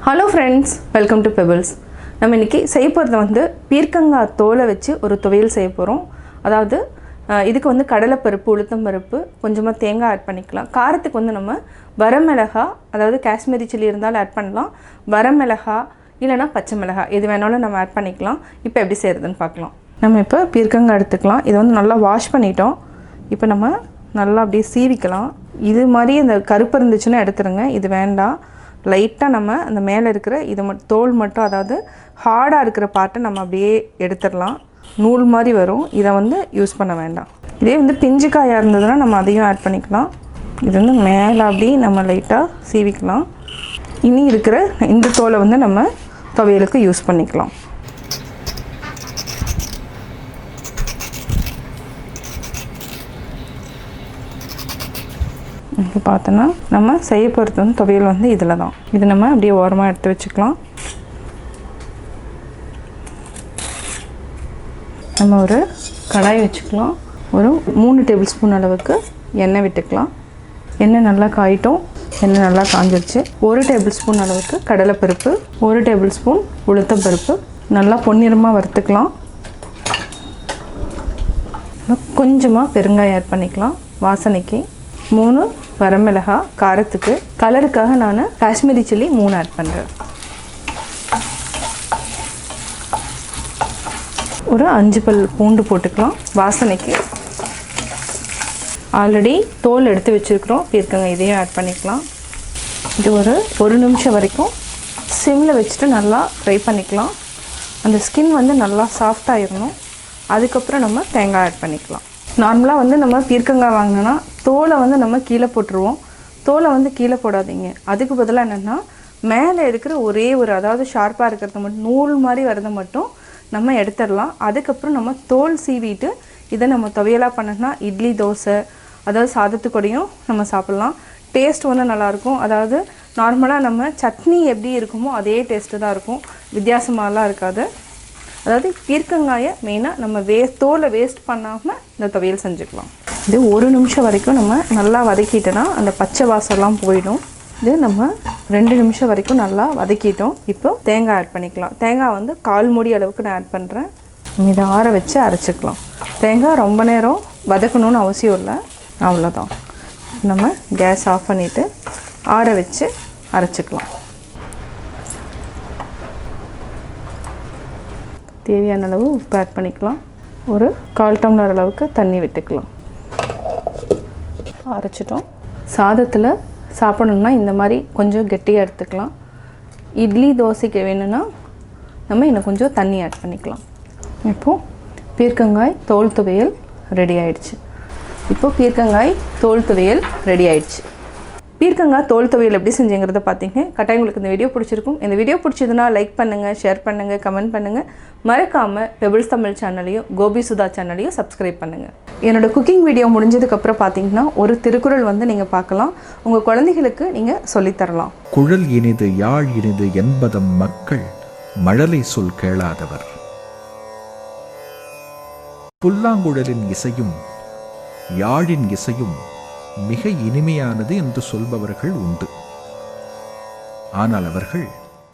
Hello friends, welcome to Pebbles. நம்ம இன்னைக்கு செய்ய போறது வந்து பீர்க்கங்காய் தோலை வச்சு ஒரு துவையல் செய்ய போறோம். அதாவது இதுக்கு வந்து கடலை பருப்பு, உளுத்தம் பருப்பு, கொஞ்சமா தேங்காய் ஆட் பண்ணிக்கலாம். காரத்துக்கு வந்து நம்ம வரமிளகாய், அதாவது காஷ்மீரி சில்லி இருந்தாலும் ஆட் பண்ணலாம். வரமிளகாய் இல்லனா பச்சை மிளகாய் எது வேணாலும் நம்ம ஆட் பண்ணிக்கலாம். இப்போ எப்படி செய்யறதுன்னு பார்க்கலாம். நம்ம இப்போ பீர்க்கங்காய் எடுத்துக்கலாம். இத வந்து நல்லா வாஷ் பண்ணிட்டோம். இப்போ நம்ம நல்லா அப்படியே சீவிக்கலாம். இது மாதிரி அந்த கருப்பு இருந்துச்சுன்னா எடுத்துருங்க. இது வேண்டாம். லைட்டா நம்ம அந்த மேலே இருக்கிற இது தோல் மட்டும், அதாவது ஹார்டாக இருக்கிற பார்ட்டை நம்ம அப்படியே எடுத்துடலாம். நூல் மாதிரி வரும். இதை வந்து யூஸ் பண்ண வேண்டாம். இதே வந்து பிஞ்சு காயாக இருந்ததுன்னா நம்ம அதையும் ஆட் பண்ணிக்கலாம். இது வந்து மேலே அப்படியே நம்ம லைட்டாக சீவிக்கலாம். இனி இருக்கிற இந்த தோலை வந்து நம்ம துவையலுக்கு யூஸ் பண்ணிக்கலாம். இப்போ பார்த்தோன்னா நம்ம செய்ய போகிறது வந்து துவையல் வந்து இதில் தான். இது நம்ம அப்படியே ஓரமாக எடுத்து வச்சுக்கலாம். நம்ம ஒரு கடாய் வச்சுக்கலாம். ஒரு 3 டேபிள் ஸ்பூன் அளவுக்கு எண்ணெய் விட்டுக்கலாம். எண்ணெய் நல்லா காயிட்டும். எண்ணெய் நல்லா காஞ்சிருச்சு. 1 டேபிள் ஸ்பூன் அளவுக்கு கடலைப்பருப்பு, 1 டேபிள் ஸ்பூன் உளுத்தம் பருப்பு நல்லா பொன்னிறமாக வறுத்துக்கலாம். கொஞ்சமாக பெருங்காயம் ஆட் பண்ணிக்கலாம் வாசனைக்கு. 3 வரமிளகாய் காரத்துக்கு. கலருக்காக நான் காஷ்மீரி சில்லி 3 ஆட் பண்ணுறேன். ஒரு 5 பல் பூண்டு போட்டுக்கலாம் வாசனைக்கு. ஆல்ரெடி தோல் எடுத்து வச்சுருக்கிறோம் பீர்க்கங்காய், இதையும் ஆட் பண்ணிக்கலாம். இது ஒரு நிமிஷம் வரைக்கும் சிம்மில் வச்சுட்டு நல்லா ஃப்ரை பண்ணிக்கலாம். அந்த ஸ்கின் வந்து நல்லா சாஃப்டாகிடணும். அதுக்கப்புறம் நம்ம தேங்காய் ஆட் பண்ணிக்கலாம். நார்மலாக வந்து நம்ம பீர்க்கங்காய் வாங்கினோன்னா தோலை வந்து நம்ம கீழே போட்டுருவோம். தோலை வந்து கீழே போடாதீங்க. அதுக்கு பதிலாக என்னென்னா மேலே இருக்கிற ஒரே அதாவது ஷார்ப்பாக இருக்கிறத மட்டும், நூல் மாதிரி வரதை மட்டும் நம்ம எடுத்துடலாம். அதுக்கப்புறம் நம்ம தோல் சீவிட்டு இதை நம்ம துவையலாக பண்ணோம்னா இட்லி, தோசை, அதாவது சாதத்துக்கூடையும் நம்ம சாப்பிட்லாம். டேஸ்ட் வந்து நல்லாயிருக்கும். அதாவது நார்மலாக நம்ம சட்னி எப்படி இருக்குமோ அதே டேஸ்ட்டு தான் இருக்கும். வித்தியாசமாகலாம் இருக்காது. அதாவது பீர்க்கங்காயை மெயினாக நம்ம தோலை வேஸ்ட் பண்ணாமல் இந்த துவையல் செஞ்சுக்கலாம். இது 1 நிமிஷம் வரைக்கும் நம்ம நல்லா வதக்கிட்டோன்னா அந்த பச்சை வாசம்லாம் போயிடும். இது நம்ம 2 நிமிஷம் வரைக்கும் நல்லா வதக்கிட்டோம். இப்போ தேங்காய் ஆட் பண்ணிக்கலாம். தேங்காய் வந்து 1/4 மூடி அளவுக்கு நான் ஆட் பண்ணுறேன். இதை ஆற வச்சு அரைச்சிக்கலாம். தேங்காய் ரொம்ப நேரம் வதக்கணும்னு அவசியம் இல்லை, அவ்வளோதான். நம்ம கேஸ் ஆஃப் பண்ணிவிட்டு ஆற வச்சு அரைச்சிக்கலாம். தேவையான அளவு உப்பு ஆட் பண்ணிக்கலாம். ஒரு 1/4 டம்ளர் அளவுக்கு தண்ணி விட்டுக்கலாம். அரைச்சிட்டோம். சாதத்தில் சாப்பிடணுன்னா இந்த மாதிரி கொஞ்சம் கெட்டியாக எடுத்துக்கலாம். இட்லி, தோசைக்கு வேணும்னா நம்ம இன்னும் கொஞ்சம் தண்ணி ஆட் பண்ணிக்கலாம். இப்போது பீர்க்கங்காய் தோல் துவையல் ரெடி ஆயிடுச்சு. இப்போது பீர்க்கங்காய் தோல் துவையல் ரெடி ஆயிடுச்சு. பீர்க்கங்காய் தோல் துவையல் எப்படி செஞ்சுங்கிறத பார்த்தீங்க. கட்டாயம் உங்களுக்கு இந்த வீடியோ பிடிச்சிருக்கும். இந்த வீடியோ பிடிச்சதுன்னா லைக் பண்ணுங்கள், ஷேர் பண்ணுங்கள், கமெண்ட் பண்ணுங்கள். மறக்காமல் பெபிள்ஸ் தமிழ் சேனலையும் கோபி சுதா சேனலையும் சப்ஸ்கிரைப் பண்ணுங்கள். என்னோடய குக்கிங் வீடியோ முடிஞ்சதுக்கப்புறம் பார்த்தீங்கன்னா ஒரு திருக்குறள் வந்து நீங்கள் பார்க்கலாம். உங்கள் குழந்தைகளுக்கு நீங்கள் சொல்லித்தரலாம். குழல் இனிது யாழ் இனிது என்பதம் மக்கள் மழலை சொல் கேளாதவர். புல்லாங்குழலின் இசையும் யாழின் இசையும் மிக இனிமையானது என்று சொல்பவர்கள் உண்டு. ஆனால் அவர்கள்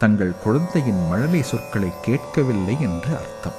தங்கள் குழந்தையின் மழலை சொற்களை கேட்கவில்லை என்று அர்த்தம்.